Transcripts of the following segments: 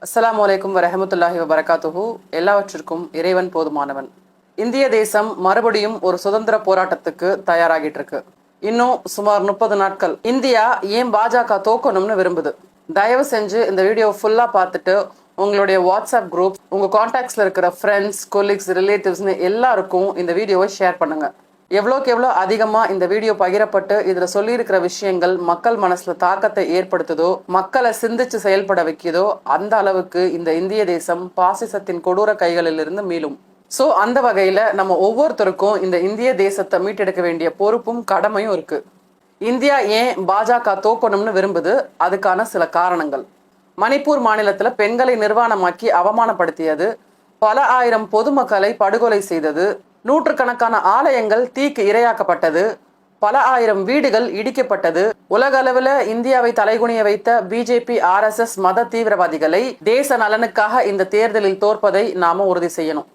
அஸ்ஸலாமு அலைக்கும் வரஹ்மத்துல்லாஹி வபரகாத்துஹு. எல்லாவற்றிற்கும் இறைவன் போதுமானவன். இந்திய தேசம் மறுபடியும் ஒரு சுதந்திர போராட்டத்துக்கு தயாராகிட்டு இருக்கு. இன்னும் சுமார் 30 நாட்கள். இந்தியா ஏன் பாஜக தோக்கணும்னு விரும்புது? தயவு செஞ்சு இந்த வீடியோ ஃபுல்லா பார்த்துட்டு உங்களுடைய வாட்ஸ்அப் குரூப், உங்க கான்டாக்ட்ஸ்ல இருக்கிற ஃப்ரெண்ட்ஸ், கொலீக்ஸ், ரிலேட்டிவ்ஸ்னு எல்லாருக்கும் இந்த வீடியோவை ஷேர் பண்ணுங்க. எவ்வளோக்கு எவ்வளோ அதிகமாக இந்த வீடியோ பகிரப்பட்டு இதில் சொல்லியிருக்கிற விஷயங்கள் மக்கள் மனசில் தாக்கத்தை ஏற்படுத்துதோ, மக்களை சிந்திச்சு செயல்பட வைக்குதோ, அந்த அளவுக்கு இந்த இந்திய தேசம் பாசிசத்தின் கொடூர கைகளிலிருந்து மீளும். ஸோ அந்த வகையில் நம்ம ஒவ்வொருத்தருக்கும் இந்த இந்திய தேசத்தை மீட்டெடுக்க வேண்டிய பொறுப்பும் கடமையும் இருக்கு. இந்தியா ஏன் பாஜக தோக்கணும்னு விரும்புது? அதுக்கான சில காரணங்கள். மணிப்பூர் மாநிலத்தில் பெண்களை நிர்வாணமாக்கி அவமானப்படுத்தியது, பல ஆயிரம் பொதுமக்களை படுகொலை செய்தது, நூற்றுக்கணக்கான ஆலயங்கள் தீக்கு இரையாக்கப்பட்டது, பல ஆயிரம் வீடுகள் இடிக்கப்பட்டது, உலக அளவில் இந்தியாவை தலைகுனிய வைத்த பிஜேபி RSS மத தீவிரவாதிகளை தேச நலனுக்காக இந்த தேர்தலில் தோற்பதை நாம உறுதி செய்யணும்.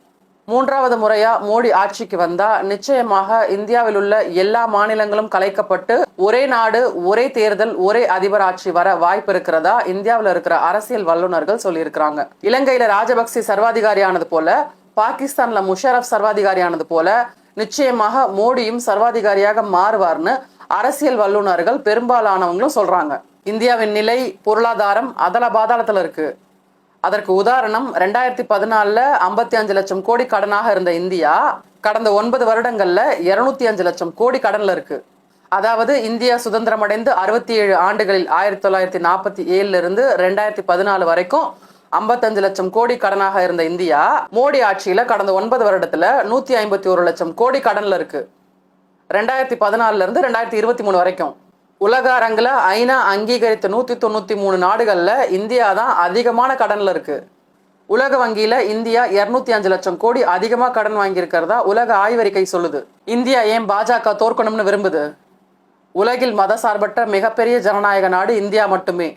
3வது முறையா மோடி ஆட்சிக்கு வந்தா நிச்சயமாக இந்தியாவில் உள்ள எல்லா மாநிலங்களும் கலைக்கப்பட்டு ஒரே நாடு, ஒரே தேர்தல், ஒரே அதிபர் ஆட்சி வர வாய்ப்பு இருக்கிறதா இந்தியாவில் இருக்கிற அரசியல் வல்லுநர்கள் சொல்லியிருக்கிறாங்க. இலங்கையில ராஜபக்சே சர்வாதிகாரியானது போல, பாகிஸ்தான்ல முஷரப் சர்வாதிகாரியானது போல நிச்சயமாக மோடியும் சர்வாதிகாரியாக மாறுவார்னு அரசியல் வல்லுநர்கள் பெரும்பாலானவங்களும் சொல்றாங்க. இந்தியாவின் நிலை, பொருளாதாரம் அதல பாதாளத்துல இருக்கு. அதற்கு உதாரணம், 2014 55 லட்சம் கோடி கடனாக இருந்த இந்தியா கடந்த 9 வருடங்கள்ல 205 லட்சம் கோடி கடன்ல இருக்கு. அதாவது இந்தியா சுதந்திரம் அடைந்து 67 ஆண்டுகளில் 1947 இருந்து 2014 வரைக்கும் 55 லட்சம் கோடி கடனாக இருந்த இந்தியா மோடி ஆட்சியில கடந்த 9 வருடத்துல 151 லட்சம் கோடி கடன்ல இருக்கு. 2014 இருந்து 2023 வரைக்கும் உலக அரங்குல ஐநா அங்கீகரித்த 193 நாடுகள்ல இந்தியா தான் அதிகமான கடன்ல இருக்கு. உலக வங்கியில இந்தியா 205 லட்சம் கோடி அதிகமா கடன் வாங்கியிருக்கிறதா உலக ஆய்வறிக்கை சொல்லுது. இந்தியா ஏன் பாஜக தோற்கணும்னு விரும்புது? உலகில் மத சார்பற்ற மிகப்பெரிய ஜனநாயக நாடு இந்தியா மட்டுமே.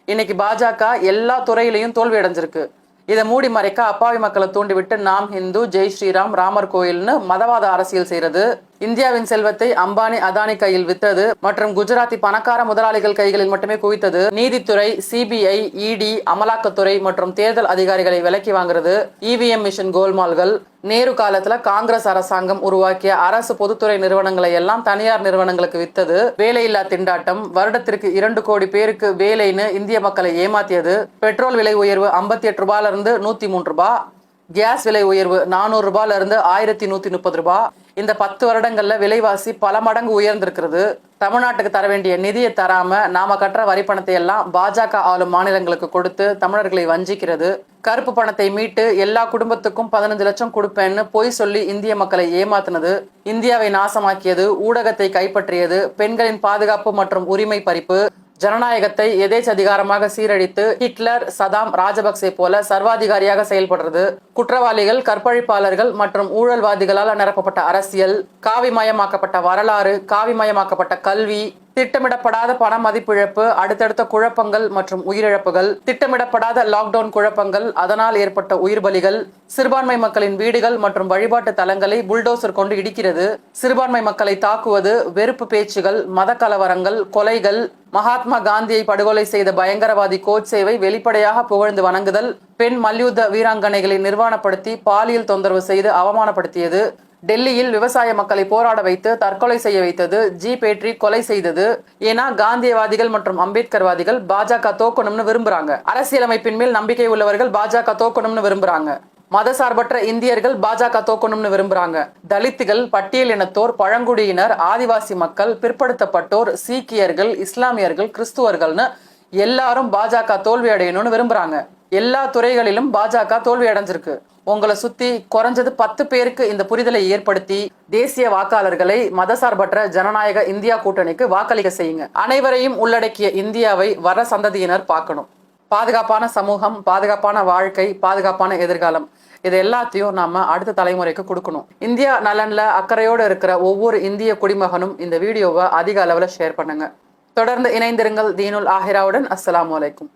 இன்னைக்கு பாஜக எல்லா துறையிலையும் தோல்வி அடைஞ்சிருக்கு. இதை மூடி மறைக்க அப்பாவி மக்களை தூண்டிவிட்டு நாம் ஹிந்து, ஜெய் ஸ்ரீராம், ராமர் கோயில்னு மதவாத அரசியல் செய்யறது, இந்தியாவின் செல்வத்தை அம்பானி அதானி கையில் வித்தது மற்றும் குஜராத்தி பணக்கார முதலாளிகள் கைகளில் மட்டுமே குவித்தது, நீதித்துறை, CBI, ED, அமலாக்கத்துறை மற்றும் தேர்தல் அதிகாரிகளை விலக்கி வாங்குறது, EVM மிஷின் கோல்மால்கள், நேரு காலத்துல காங்கிரஸ் அரசாங்கம் உருவாக்கிய அரசு பொதுத்துறை நிறுவனங்களை எல்லாம் தனியார் நிறுவனங்களுக்கு வித்தது, வேலையில்லா திண்டாட்டம், வருடத்திற்கு 2 கோடி பேருக்கு வேலைன்னு இந்திய மக்களை ஏமாத்தியது, பெட்ரோல் விலை உயர்வு 58 ரூபாயில இருந்து 103 ரூபாய், கேஸ் விலை உயர்வு 400 ரூபாயில இருந்து 1130 ரூபாய். இந்த 10 வருடங்கள்ல விலைவாசி பல மடங்கு உயர்ந்திருக்கிறது. தமிழ்நாட்டுக்கு தர வேண்டிய நிதியை தராம நாம கட்டுற வரி பணத்தை எல்லாம் பாஜக ஆளும் மாநிலங்களுக்கு கொடுத்து தமிழர்களை வஞ்சிக்கிறது, கருப்பு பணத்தை மீட்டு எல்லா குடும்பத்துக்கும் 15 லட்சம் கொடுப்பேன்னு பொய் சொல்லி இந்திய மக்களை ஏமாத்தினது, இந்தியாவை நாசமாக்கியது, ஊடகத்தை கைப்பற்றியது, பெண்களின் பாதுகாப்பு மற்றும் உரிமை பறிப்பு, ஜனநாயகத்தை எதேச்சதிகாரமாக சீரழித்து ஹிட்லர், சதாம், ராஜபக்சே போல சர்வாதிகாரியாக செயல்படுறது, குற்றவாளிகள், கற்பழிப்பாளர்கள் மற்றும் ஊழல்வாதிகளால் நிரப்பப்பட்ட அரசியல், காவிமயமாக்கப்பட்ட வரலாறு, காவிமயமாக்கப்பட்ட கல்வி, திட்டமிடப்படாத பண மதிப்பிழப்பு, அடுத்தடுத்த குழப்பங்கள் மற்றும் உயிரிழப்புகள், திட்டமிடப்படாத லாக்டவுன் குழப்பங்கள், அதனால் ஏற்பட்ட உயிர் பலிகள், சிறுபான்மை மக்களின் வீடுகள் மற்றும் வழிபாட்டு தலங்களை புல்டோசர் கொண்டு இடிக்கிறது, சிறுபான்மை மக்களை தாக்குவது, வெறுப்பு பேச்சுகள், மத கலவரங்கள், கொலைகள், மகாத்மா காந்தியை படுகொலை செய்த பயங்கரவாதி கோட்சேவை வெளிப்படையாக புகழ்ந்து வணங்குதல், பெண் மல்யுத்த வீராங்கனைகளை நிர்வாணப்படுத்தி பாலியல் தொந்தரவு செய்து அவமானப்படுத்தியது, டெல்லியில் விவசாய மக்களை போராட வைத்து தற்கொலை செய்ய வைத்தது, ஜீப் ஏற்றி கொலை செய்தது. ஏன்னா காந்தியவாதிகள் மற்றும் அம்பேத்கர்வாதிகள் பாஜக தோக்கணும்னு விரும்புறாங்க. அரசியலமைப்பின் மேல் நம்பிக்கை உள்ளவர்கள் பாஜக தோக்கணும்னு விரும்புறாங்க. மதசார்பற்ற இந்தியர்கள் பாஜக தோக்கணும்னு விரும்புறாங்க. தலித்துகள், பட்டியல் இனத்தோர், பழங்குடியினர், ஆதிவாசி மக்கள், பிற்படுத்தப்பட்டோர், சீக்கியர்கள், இஸ்லாமியர்கள், கிறிஸ்துவர்கள்னு எல்லாரும் பாஜக தோல்வி அடையணும்னு விரும்புறாங்க. எல்லா துறைகளிலும் பாஜக தோல்வி அடைஞ்சிருக்கு. உங்களை சுத்தி குறைஞ்சது 10 பேருக்கு இந்த புரிதலை ஏற்படுத்தி தேசிய வாக்காளர்களை மதசார்பற்ற ஜனநாயக இந்தியா கூட்டணிக்கு வாக்களிக்க செய்யுங்க. அனைவரையும் உள்ளடக்கிய இந்தியாவை வர சந்ததியினர் பார்க்கணும். பாதுகாப்பான சமூகம், பாதுகாப்பான வாழ்க்கை, பாதுகாப்பான எதிர்காலம், இது எல்லாத்தையும் நாம அடுத்த தலைமுறைக்கு கொடுக்கணும். இந்தியா நலன்ல அக்கறையோடு இருக்கிற ஒவ்வொரு இந்திய குடிமகனும் இந்த வீடியோவை அதிக அளவுல ஷேர் பண்ணுங்க. தொடர்ந்து இணைந்திருங்கள் தீனுல் ஆஹிராவுடன். அஸ்ஸலாமு அலைக்கும்.